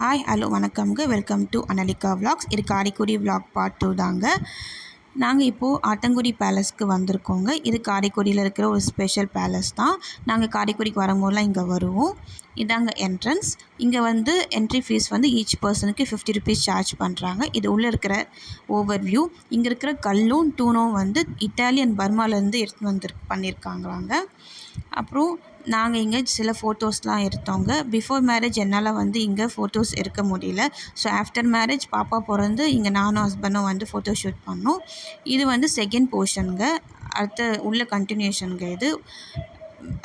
Hi hello வணக்கம்ங்க. Welcome to Analika vlogs. இது Karaikudi vlog part 2 தாங்க. நாங்கள் இப்போது ஆத்தங்குடி பேலஸ்க்கு வந்திருக்கோங்க. இது காரைக்குடியில் இருக்கிற ஒரு ஸ்பெஷல் பேலஸ் தான். நாங்கள் காரைக்குடிக்கு வரும்போதெல்லாம் இங்கே வருவோம். இதாங்க என்ட்ரன்ஸ். இங்கே வந்து என்ட்ரி ஃபீஸ் வந்து ஈச் பர்சனுக்கு 50 ருபீஸ் சார்ஜ் பண்ணுறாங்க. இது உள்ளே இருக்கிற ஓவர் வியூ. இங்கே இருக்கிற கல்லும் டூனும் வந்து இட்டாலியன் பர்மாலேருந்து எடுத்து பண்ணியிருக்காங்களாங்க. அப்புறம் நாங்கள் இங்கே சில ஃபோட்டோஸ்லாம் எடுத்தோங்க. பிஃபோர் மேரேஜ் என்னால் வந்து இங்கே ஃபோட்டோஸ் எடுக்க முடியல. ஸோ ஆஃப்டர் மேரேஜ் பாப்பா பிறந்து இங்கே நானும் ஹஸ்பண்டும் வந்து ஃபோட்டோ ஷூட் பண்ணோம். இது வந்து செகண்ட் போர்ஷனுங்க. அடுத்த உள்ள கண்டினியூஷனுங்க இது.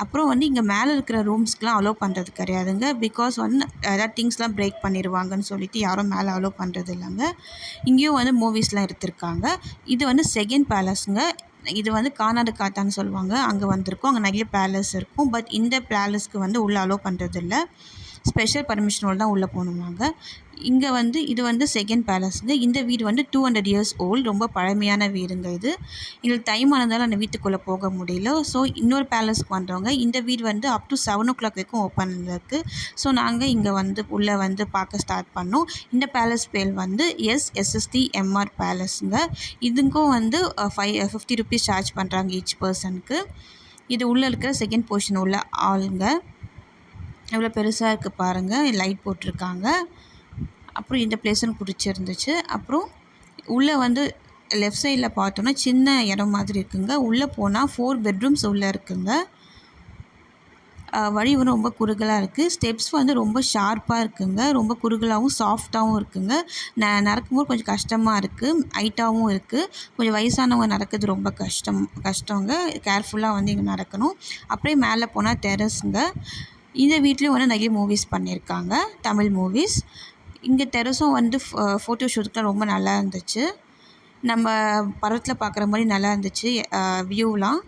அப்புறம் வந்து இங்கே மேலே இருக்கிற ரூம்ஸ்க்கெலாம் அலோவ் பண்ணுறது கிடையாதுங்க. பிகாஸ் வந்து ஏதாவது திங்ஸ்லாம் பிரேக் பண்ணிடுவாங்கன்னு சொல்லிட்டு யாரும் மேலே அலோவ் பண்ணுறது இல்லைங்க. இங்கேயும் வந்து மூவிஸ்லாம் எடுத்திருக்காங்க. இது வந்து செகண்ட் பேலஸுங்க. இது வந்து கானாடு காத்தான்னு சொல்லுவாங்க. அங்கே வந்திருக்கோம். அங்கே நிறைய பேலஸ் இருக்கும். பட் இந்த பேலஸ்க்கு வந்து உள்ளே அலோவ் பண்ணுறதில்ல. ஸ்பெஷல் பர்மிஷனோடு தான் உள்ளே போகணுமாங்க. இங்கே வந்து இது வந்து செகண்ட் பேலஸுங்க. இந்த வீடு வந்து 200 இயர்ஸ் ஓல்டு. ரொம்ப பழமையான வீடுங்க இது. எங்களுக்கு டைம் ஆனதால் அந்த வீட்டுக்குள்ளே போக முடியல. ஸோ இன்னொரு பேலஸ்க்கு வந்தவங்க. இந்த வீடு வந்து அப் டு 7 o'clock வரைக்கும் ஓப்பனில் இருக்குது. ஸோ நாங்கள் இங்கே வந்து உள்ளே வந்து பார்க்க ஸ்டார்ட் பண்ணோம். இந்த பேலஸ் பேர் வந்து SSTMR பேலஸுங்க. இதுக்கும் வந்து 50 ருபீஸ் சார்ஜ் பண்ணுறாங்க ஈச் பர்சனுக்கு. இது உள்ளே இருக்கிற செகண்ட் போர்ஷன் உள்ள ஆளுங்க. எவ்வளோ பெருசாக இருக்குது பாருங்கள். லைட் போட்டிருக்காங்க. அப்புறம் இந்த பிளேஸும் பிடிச்சிருந்துச்சு. அப்புறம் உள்ளே வந்து லெஃப்ட் சைடில் பார்த்தோன்னா சின்ன இடம் மாதிரி இருக்குங்க. உள்ளே போனால் 4 பெட்ரூம்ஸ் உள்ளே இருக்குங்க. வழி வந்து ரொம்ப குறுகலாக இருக்குது. ஸ்டெப்ஸ் வந்து ரொம்ப ஷார்ப்பாக இருக்குங்க. ரொம்ப குறுகலாகவும் சாஃப்டாகவும் இருக்குங்க. நடக்கும்போது கொஞ்சம் கஷ்டமாக இருக்குது. ஹைட்டாகவும் இருக்குது. கொஞ்சம் வயசானவங்க நடக்கிறது ரொம்ப கஷ்டங்க. கேர்ஃபுல்லாக வந்து இங்கே நடக்கணும். அப்படியே மேலே போனால் டெரஸுங்க. இந்த வீட்லேயும் வந்து நிறைய மூவிஸ் பண்ணியிருக்காங்க. தமிழ் மூவிஸ். இங்கே டெரஸும் வந்து ஃபோட்டோ ஷூட்டுக்குலாம் ரொம்ப நல்லா இருந்துச்சு. நம்ம படத்தில் பார்க்குற மாதிரி நல்லா இருந்துச்சு. வியூலாம்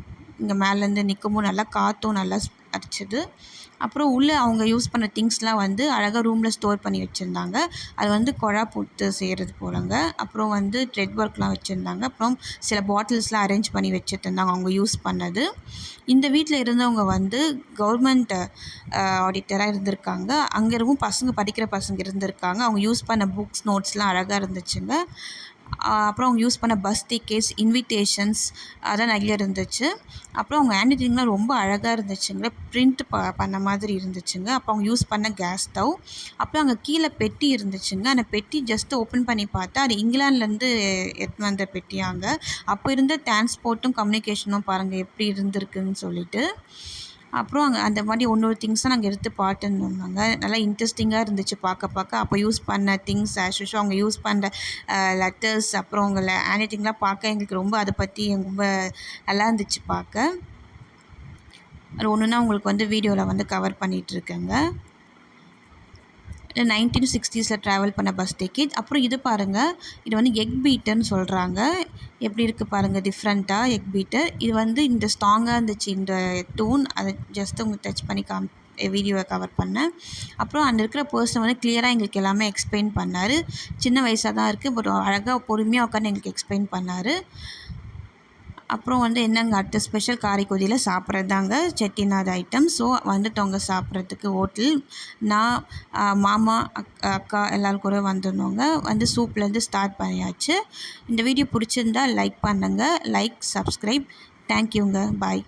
இங்கே மேலேருந்து நிற்கும்போது நல்லா காற்றும் நல்லா அடிச்சுது. அப்புறம் உள்ளே அவங்க யூஸ் பண்ண திங்ஸ்லாம் வந்து அழகாக ரூமில் ஸ்டோர் பண்ணி வச்சுருந்தாங்க. அது வந்து குழா போட்டு செய்கிறது போலங்க. அப்புறம் வந்து த்ரெட் ஒர்க்லாம் வச்சுருந்தாங்க. அப்புறம் சில பாட்டில்ஸ்லாம் அரேஞ்ச் பண்ணி வச்சுட்டு இருந்தாங்க அவங்க யூஸ் பண்ணது. இந்த வீட்டில் இருந்தவங்க வந்து கவர்மெண்ட் ஆடிட்டராக இருந்திருக்காங்க. அங்கே இருக்கும் படிக்கிற பசங்க இருந்திருக்காங்க. அவங்க யூஸ் பண்ண புக்ஸ் நோட்ஸ்லாம் அழகாக இருந்துச்சுங்க. அப்புறம் அவங்க யூஸ் பண்ண பஸ் டிக்கெட்ஸ், இன்விடேஷன்ஸ் அதெல்லாம் நிறைய இருந்துச்சு. அப்புறம் அவங்க ஹேண்ட் ரைட்டிங்லாம் ரொம்ப அழகாக இருந்துச்சுங்க. பிரிண்ட் பண்ண மாதிரி இருந்துச்சுங்க. அப்போ அவங்க யூஸ் பண்ண கேஸ் ஸ்டவ். அப்புறம் அங்கே கீழே பெட்டி இருந்துச்சுங்க. அந்த பெட்டி ஜஸ்ட்டு ஓப்பன் பண்ணி பார்த்தா அது இங்கிலாந்துலேருந்து எடுத்துன்னு வந்த பெட்டியாங்க. அப்போ இருந்த டிரான்ஸ்போர்ட்டும் கம்யூனிகேஷனும் பாருங்கள் எப்படி இருந்திருக்குன்னு சொல்லிட்டு. அப்புறம் அங்கே அந்த மாதிரி ஒன்னொரு திங்ஸாக நாங்கள் எடுத்து பார்த்துருந்தோங்க. நல்லா இன்ட்ரெஸ்டிங்காக இருந்துச்சு பார்க்க. அப்போ யூஸ் பண்ண திங்ஸ் ஆஷுஷோ அவங்க யூஸ் பண்ணுற லெட்டர்ஸ், அப்புறம் அவங்கள ஹேண்ட் ரைட்டிங்லாம் பார்க்க எங்களுக்கு ரொம்ப அதை பற்றி ரொம்ப நல்லா இருந்துச்சு பார்க்க. அது ஒன்றுனா உங்களுக்கு வந்து வீடியோவில் வந்து கவர் பண்ணிகிட்ருக்கேங்க. 1960s ட்ராவல் பண்ண பஸ் டிக்கெட். அப்புறம் இது பாருங்கள். இது வந்து எக் பீட்டர்னு சொல்கிறாங்க. எப்படி இருக்குது பாருங்கள் டிஃப்ரெண்ட்டாக எக் பீட்டர். இது வந்து இந்த ஸ்ட்ராங்காக இருந்துச்சு இந்த டூன். அதை ஜஸ்ட் உங்களுக்கு டச் பண்ணி வீடியோவை கவர் பண்ணேன். அப்புறம் அங்கே இருக்கிற பர்சன் வந்து கிளியராக எங்களுக்கு எல்லாமே எக்ஸ்பிளைன் பண்ணார். சின்ன வயசாக தான் இருக்குது. பட் அழகாக பொறுமையாக உட்காந்து எங்களுக்கு எக்ஸ்பிளைன் பண்ணார். அப்புறம் வந்து என்னங்க அடுத்த ஸ்பெஷல் காரைக்குடியில் சாப்பிட்றது தாங்க செட்டிநாடு ஐட்டம். ஸோ வந்துட்டவங்க சாப்பிட்றதுக்கு ஹோட்டல். நான் மாமா அக்கா எல்லோரும் கூட வந்துருந்தோங்க. வந்து சூப்லேருந்து ஸ்டார்ட் பண்ணியாச்சு. இந்த வீடியோ பிடிச்சிருந்தா லைக் பண்ணுங்கள். Like, subscribe. தேங்க்யூங்க. பாய்.